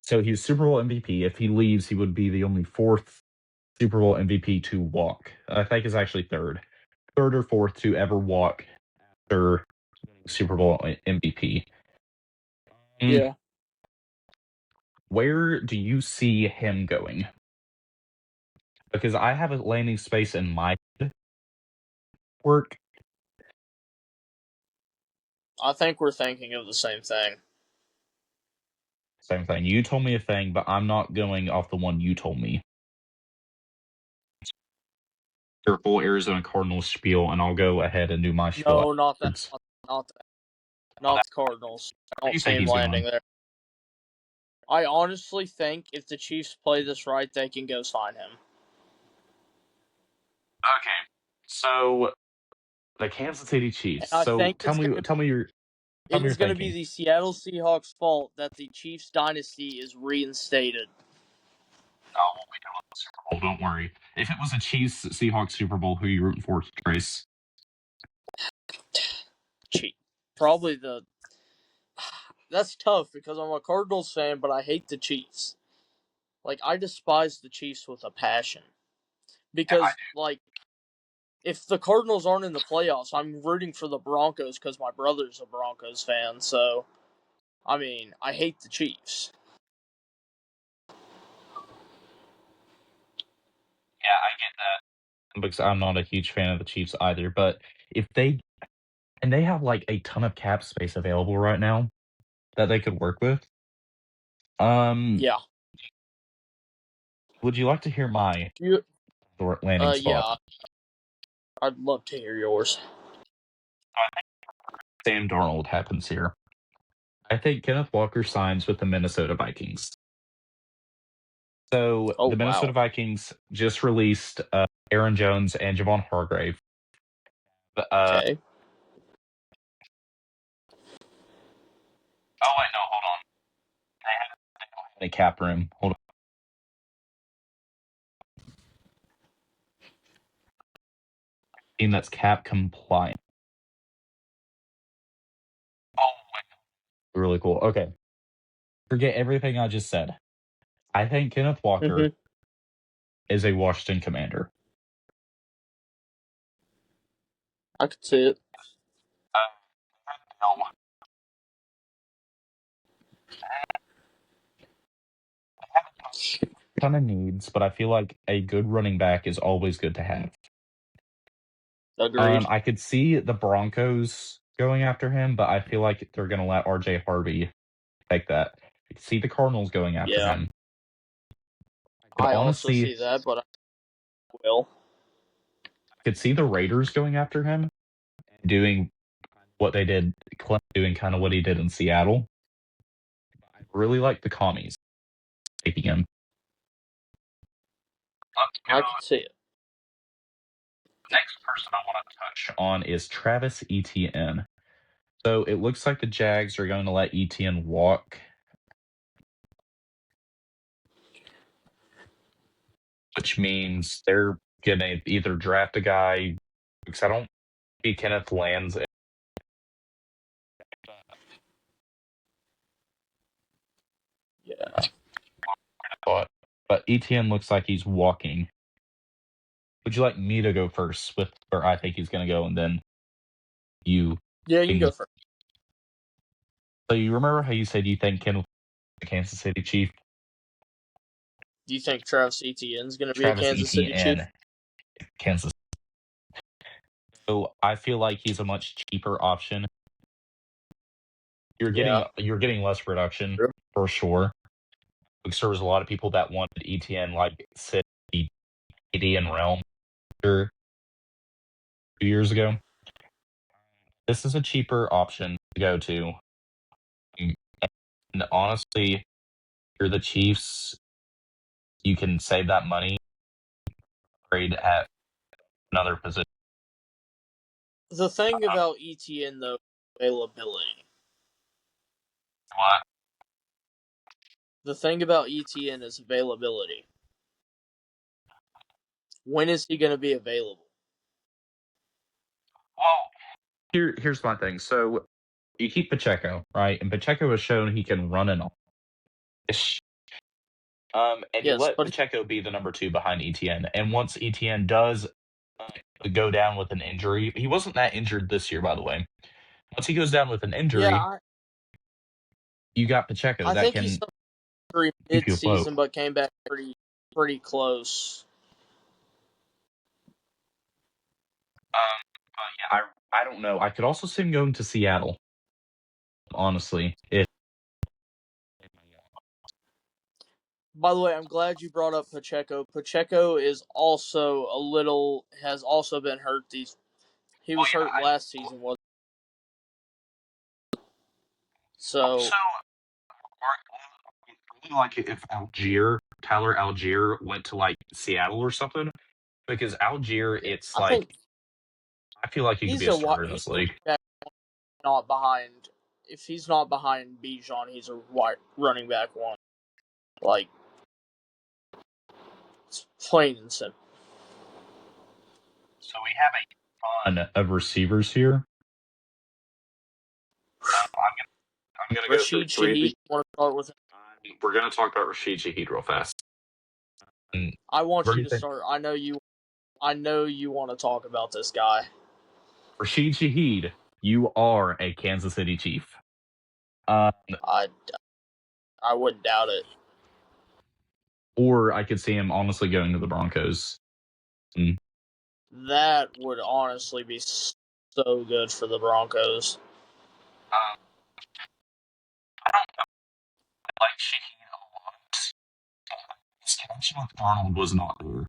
So he's Super Bowl MVP. If he leaves, he would be the only fourth Super Bowl MVP to walk. I think is actually third or fourth to ever walk after Super Bowl MVP. Yeah. Where do you see him going? Because I have a landing space in my work. I think we're thinking of the same thing. Same thing. You told me a thing, but I'm not going off the one you told me. Your full Arizona Cardinals spiel, and I'll go ahead and do my spiel No, not that. afterwards. Not that. Well, Not the Cardinals. I where do don't you see think him he's landing going? there. I honestly think if the Chiefs play this right, they can go sign him. Okay, so the Kansas City And Chiefs. I So think it's gonna tell it me your is gonna be thinking. the Seattle Seahawks' fault that the Chiefs dynasty is reinstated. Oh, we'll be doing the Super Bowl. Don't worry. If it was a Chiefs Seahawks Super Bowl, who are you rooting for, Trace? Chief. Probably the That's tough because I'm a Cardinals fan, but I hate the Chiefs. Like I despise the Chiefs with a passion. Yeah, I Because like if the Cardinals aren't in the playoffs, I'm rooting for the Broncos because my brother's a Broncos fan. So I mean, I hate the Chiefs. Yeah, I get that because I'm not a huge fan of the Chiefs either. But if they have like a ton of cap space available right now that they could work with. Yeah. Would you like to hear my You landing spot? yeah, I'd love to hear yours. Sam Darnold happens here. I think Kenneth Walker signs with the Minnesota Vikings. So Oh the Minnesota wow. Vikings just released Aaron Jones and Javon Hargrave. Okay. Oh wait, no, hold on. They have a cap room. Hold on. Team that's cap compliant. Oh, really cool. Okay. Forget everything I just said. I think Kenneth Walker Mhm. is a Washington Commander. I could see it. No, ton of needs, but I feel like a good running back is always good to have. Agreed. I could see the Broncos going after him, but I feel like they're going to let RJ Harvey take that. I could see the Cardinals going after Yeah. him. I could I also honestly see that, but I will. I could see the Raiders going after him, doing what they did, Clem doing kind of what he did in Seattle. I really like the commies taking him. Let's go. I can see it. Next person I want to touch on is Travis Etienne. So it looks like the Jags are going to let Etienne walk, which means they're going to either draft a guy, because I don't see Kenneth Lands. Yeah. But Etienne looks like he's walking. Would you like me to go first with where I think he's going to go, and then you? Yeah, you go first. So you remember how you said you think Kenneth the Kansas City Chief? Do you think Travis Etienne's going to be a Travis Kansas City Chief? Etienne, Kansas. So I feel like he's a much cheaper option. You're Yeah. getting less production for sure. Because there was a lot of people that wanted ETN like City, AD, and Realm 2 years ago. This is a cheaper option to go to. And honestly, if you're the Chiefs, you can save that money, trade at another position. The thing about Etienne, though, availability. What? The thing about Etienne is availability. When is he going to be available? Well, here's my thing. So you keep Pacheco, right? And Pacheco has shown he can run and all. And you Yes, let but Pacheco be the number 2 behind ETN. And once ETN does go down with an injury, he wasn't that injured this year, by the way. Once he goes down with an injury, you got Pacheco I that think he's can pretty keep you afloat. mid-season, but came back pretty close. Yeah, I don't know. I could also see him going to Seattle. Honestly, By the way, I'm glad you brought up Pacheco. Pacheco is also has also been hurt. He was hurt last season, was so. really like it if Tyler Algier went to like Seattle or something, because Algier, it's I like think I feel like he could be a starter in this league. not behind. If he's not behind Bijan, he's a running back one. Like, it's plain and simple. So we have a ton of receivers here. I'm gonna go through Rashid three of Shaheed, these. want to start with him? We're gonna talk about Rashid Shaheed real fast. I want Where do you you to think start. I know you want to talk about this guy. Rashid Shaheed? You are a Kansas City Chief. Um, I wouldn't doubt it. or I could see him honestly going to the Broncos. That would honestly be so good for the Broncos. I like Shaheed a lot. His connection with Arnold was not there.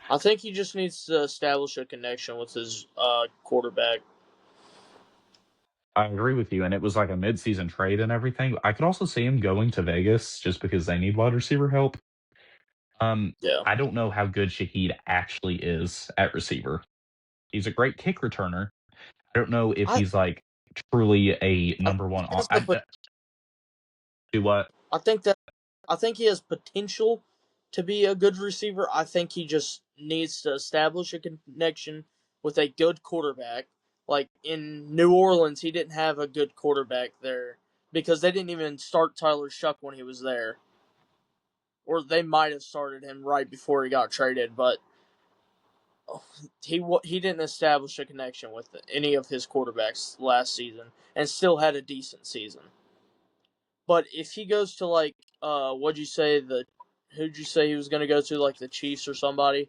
I think he just needs to establish a connection with his quarterback. I agree with you, and it was like a mid-season trade and everything. I could also see him going to Vegas just because they need wide receiver help. Yeah. I don't know how good Shaheed actually is at receiver. He's a great kick returner. I don't know if I he's like truly a I number one. think, that's the, Do what? I think he has potential to be a good receiver. I think he just needs to establish a connection with a good quarterback. Like in New Orleans, he didn't have a good quarterback there because they didn't even start Tyler Shuck when he was there. Or they might have started him right before he got traded, but he didn't establish a connection with any of his quarterbacks last season and still had a decent season. But if he goes to like who'd you say he was going to go to, like the Chiefs or somebody?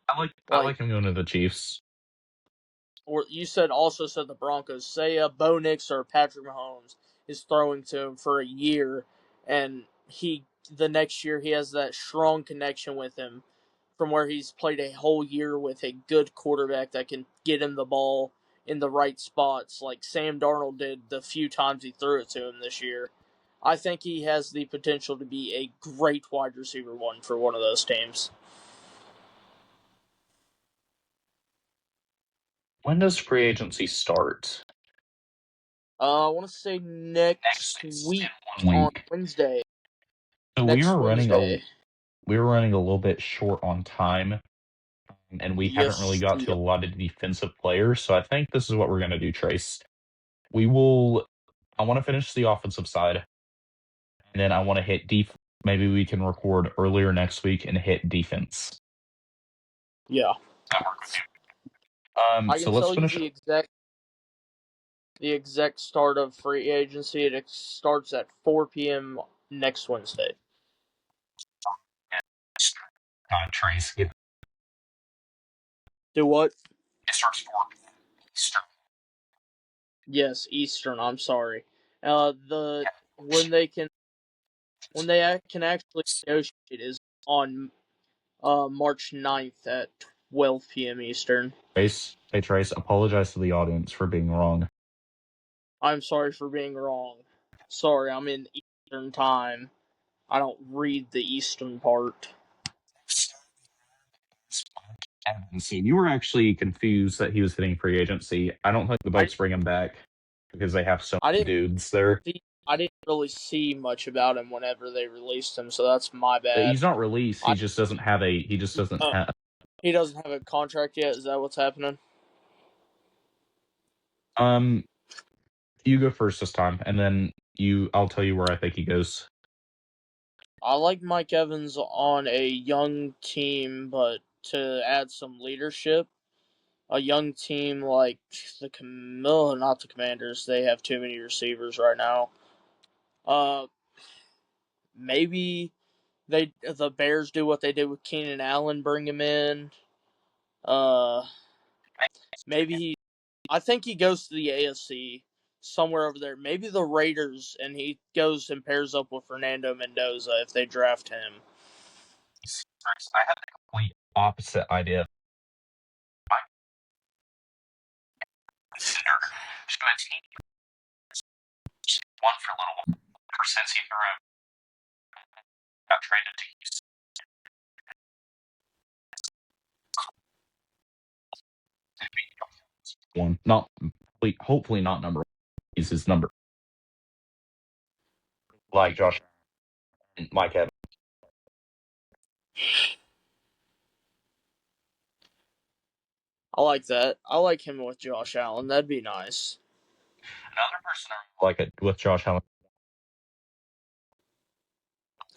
I Like, like him going to the Chiefs. or you said the Broncos. Say Bo Nix or Patrick Mahomes is throwing to him for a year, and the next year he has that strong connection with him from where he's played a whole year with a good quarterback that can get him the ball in the right spots like Sam Darnold did the few times he threw it to him this year. I think he has the potential to be a great wide receiver one for one of those teams. When does free agency start? I want to say next week One on week. Wednesday. So Next Wednesday. we were running a little bit short on time, and we haven't really Yes. got to a lot of defensive players. So I think this is what we're going to do, Trace. We will. I want to finish the offensive side, and then I want to hit def. Maybe we can record earlier next week and hit defense. Yeah. I So can let's tell you finish. the exact start of free agency. It starts at 4 p.m. next Wednesday. Trace. It Do what? starts 4 Eastern. Yes, Eastern. I'm sorry. The when they can actually negotiate is on March 9th at 12 p.m. Eastern. Trace, hey Trace, apologize to the audience for being wrong. I'm sorry for being wrong. Sorry, I'm in Eastern time. I don't read the Eastern part. So you were actually confused that he was hitting free agency. I don't think the I Bucks bring him back because they have so I many didn't dudes there. I didn't really see much about him whenever they released him, so that's my bad. He's not released. I He just doesn't have. He doesn't have a contract yet. Is that what's happening? Um, you go first this time, and then I'll tell you where I think he goes. I like Mike Evans on a young team, but to add some leadership, a young team like not the Commanders. They have too many receivers right now. Uh, maybe the Bears do what they did with Keenan Allen, bring him in. Uh, maybe I think he goes to the AFC somewhere over there. Maybe the Raiders, and he goes and pairs up with Fernando Mendoza if they draft him. I had the complete opposite idea. Consider one for a little while. Ever since he got traded to Houston. One, not hopefully not number one. He's his number. Like Josh, Mike Evans. I like that. I like him with Josh Allen. That'd be nice. Another person I like it with Josh Allen.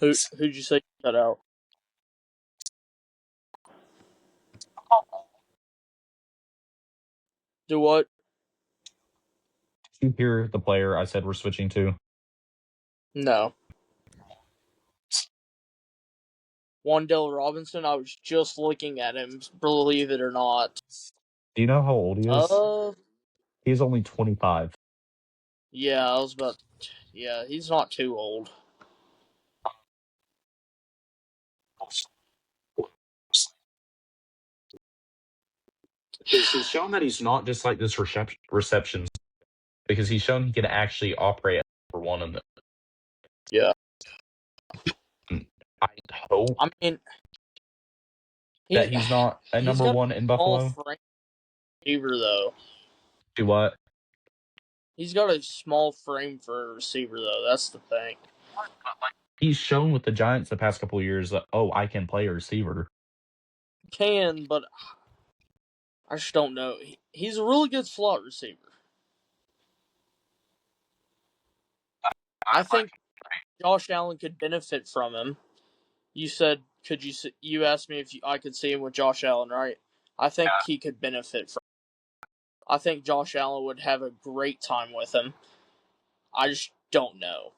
Who'd you say you cut out? Do what? Did you hear the player I said we're switching to? No. Wandale Robinson. I was just looking at him. Believe it or not. Do you know how old he is? Uh, He's only 25. yeah. I was about. Yeah, he's not too old. He's shown that he's not just like this receptions because he's shown he can actually operate for one of them. Yeah. I hope I mean, that he's not a he's number got one in a small Buffalo. frame receiver though. Do what? He's got a small frame for a receiver though. That's the thing. He's shown with the Giants the past couple of years that I can play a receiver. Can, but I just don't know. He's a really good slot receiver. I think Josh Allen could benefit from him. You said, could you? You asked me if I could see him with Josh Allen, right? I think he could benefit from. I think Josh Allen would have a great time with him. I just don't know.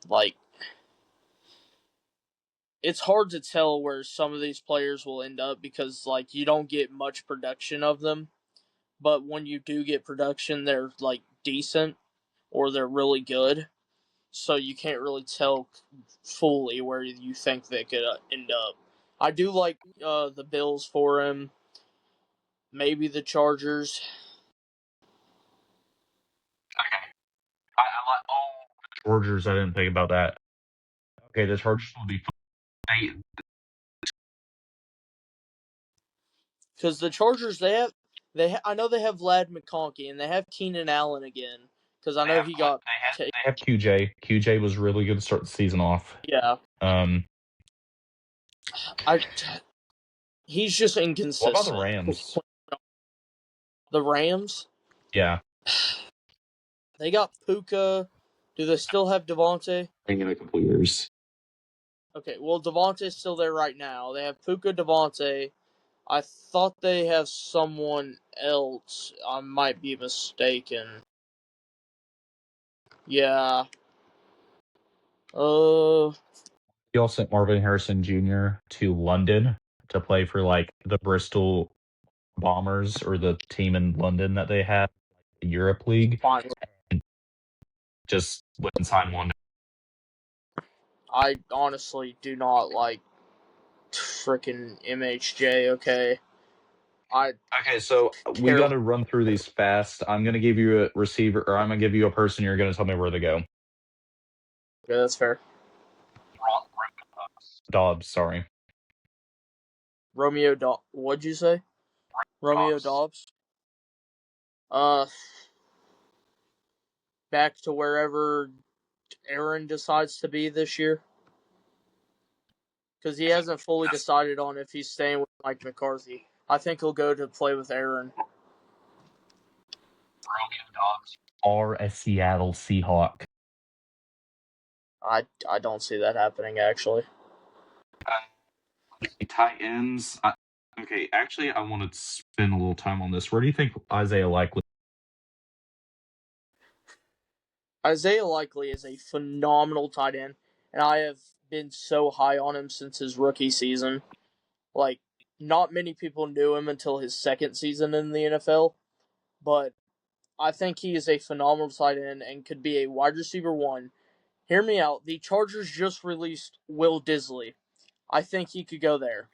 Like, it's hard to tell where some of these players will end up because, like, you don't get much production of them. But when you do get production, they're like decent or they're really good. So you can't really tell fully where you think they could end up. I do like the Bills for him. Maybe the Chargers. the Chargers, I didn't think about that. Okay, the Chargers will be fine. Because the Chargers, I know they have Vlad McConkey and they have Keenan Allen again. Because I know he got, They have QJ. QJ was really good to start the season off. yeah. Um, He's just what about the inconsistent. Rams? The Rams, Yeah, they got Puka. Do they still have Devontae? in a couple years. Okay, well Devontae's still there right now. They have Puka, Devontae. I thought they have someone else. I might be mistaken. Yeah. He also sent Marvin Harrison Jr. to London to play for like the Bristol Bombers or the team in London that they had, the Europe League. Fine. Just wouldn't sign one. I honestly do not like freaking MHJ. Okay. Okay, so we got to run through these fast. I'm gonna give you a receiver, or I'm gonna give you a person. You're gonna tell me where they go. Okay, that's fair. Dobbs, sorry. Romeo Dobbs. What'd you say? Romeo Dobbs. Back to wherever Aaron decides to be this year. Because he hasn't fully decided on if he's staying with Mike McCarthy. I think he'll go to play with Aaron. Romeo Dobbs are a Seattle Seahawk. I don't see that happening, actually. Tight ends. Okay, actually, I want to spend a little time on this. Where do you think Isaiah Likely? Isaiah Likely is a phenomenal tight end, and I have been so high on him since his rookie season. Like, not many people knew him until his second season in the NFL, but I think he is a phenomenal tight end and could be a wide receiver one. Hear me out. The Chargers just released Will Disley. I think he could go there.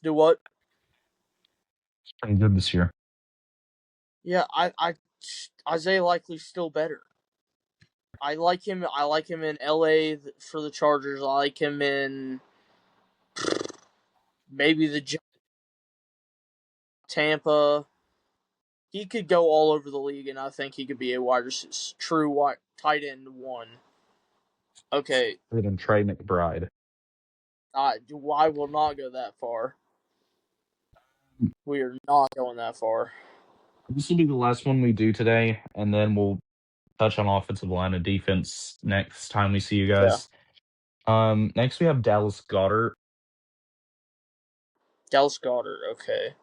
Do what? Pretty good this year. Yeah, Isaiah Likely's still better. I like him. I like him in LA for the Chargers. I like him in maybe the Tampa. He could go all over the league, and I think he could be a true tight end one. Okay, Better than Trey McBride. I will not go that far. We are not going that far. This will be the last one we do today, and then we'll touch on offensive line and defense next time we see you guys. Yeah. Next we have Dallas Goedert. Dallas Goedert, okay.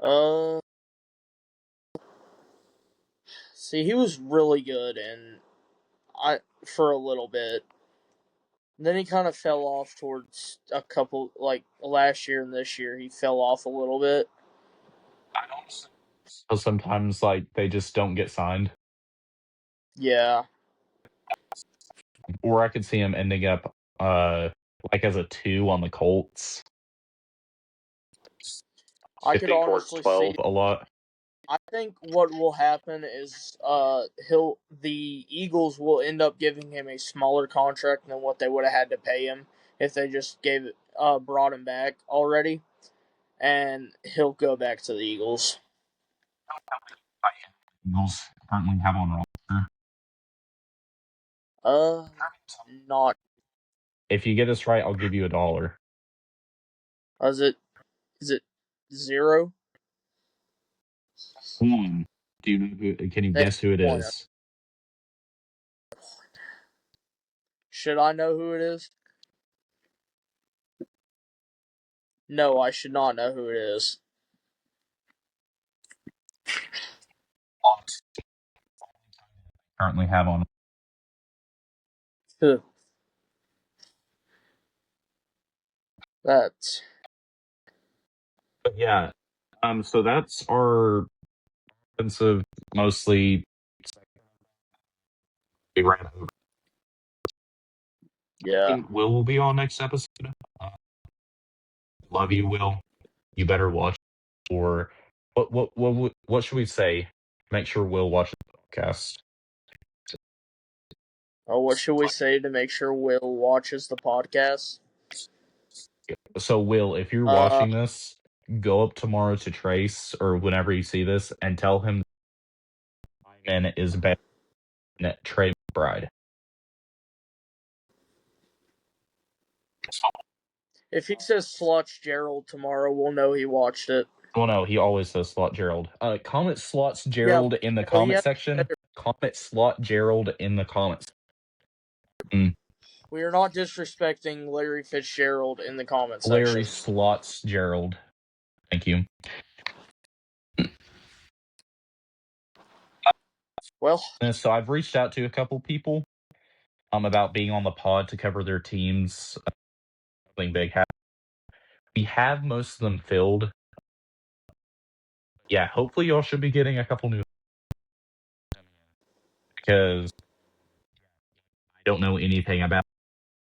Yeah. See, he was really good, and for a little bit. And then he kind of fell off towards a couple, like last year and this year. He fell off a little bit. I don't. So sometimes, like, they just don't get signed. Yeah. Or I could see him ending up, like as a 2 on the Colts. I could honestly 12 see a lot. I think what will happen is the Eagles will end up giving him a smaller contract than what they would have had to pay him if they just brought him back already, and he'll go back to the Eagles. Eagles currently have on roster. Not. If you get this right, I'll give you $1. Is it 0? Do you know who? Can you guess who it is? Should I know who it is? No, I should not know who it is. Currently have on. That's. But yeah, so that's our offensive, mostly. We ran over. Yeah. Will be on next episode. Love you, Will. You better watch. Or what should we say? make sure Will watches the podcast. Oh, what should we say to make sure Will watches the podcast? So, Will, if you're watching this, go up tomorrow to Trace or whenever you see this and tell him Hyman is better than Trey McBride. If he says Slots Gerald tomorrow, we'll know he watched it. Well, no, he always says Slot Gerald. Comment Slots Yeah, Gerald in the well, comment section. Comment Slot Gerald in the comments. we are not disrespecting Larry Fitzgerald in the comment section. Larry Slots Gerald. Thank you. Well, So I've reached out to a couple people about being on the pod to cover their teams. Something big happened. We have most of them filled. Yeah, hopefully y'all should be getting a couple new, because I don't know anything about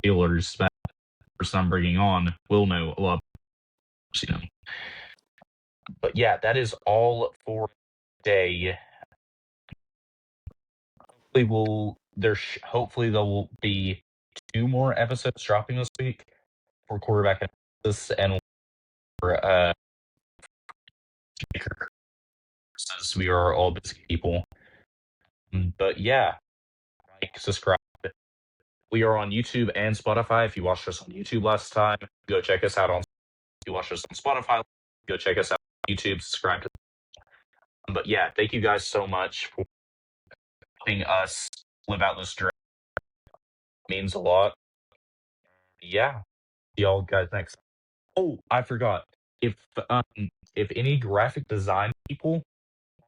Steelers. But for some bringing on, will know a lot. You know. But yeah, that is all for today. Hopefully there will be 2 more episodes dropping this week for quarterback analysis and for since we are all busy people. But yeah, like, subscribe. We are on YouTube and Spotify. If you watched us on YouTube last time, go check us out on. If you watched us on Spotify, go check us out on YouTube. Subscribe to. But yeah, thank you guys so much for helping us live out this dream. It means a lot. Yeah, see y'all guys next. Oh, I forgot. If any graphic design people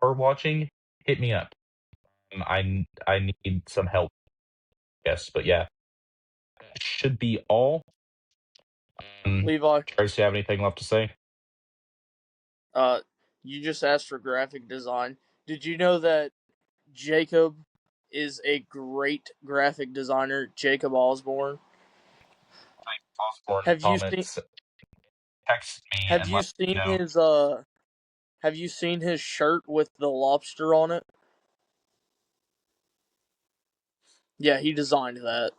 are watching, hit me up. I need some help. Yes, but yeah, that should be all. Levi, Trace, do you have anything left to say? you just asked for graphic design. Did you know that Jacob is a great graphic designer? Jacob Osborne. Osborne Have you seen? comments. Text me Have and you let me seen know. his? Have you seen his shirt with the lobster on it? Yeah, he designed that.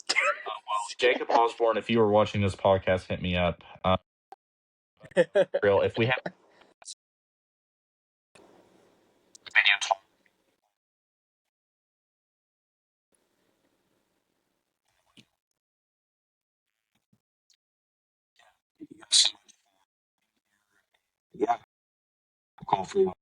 Well, Jacob Osborne, if you are watching this podcast, hit me up. Real, if we have video talk. Yeah, cool for you.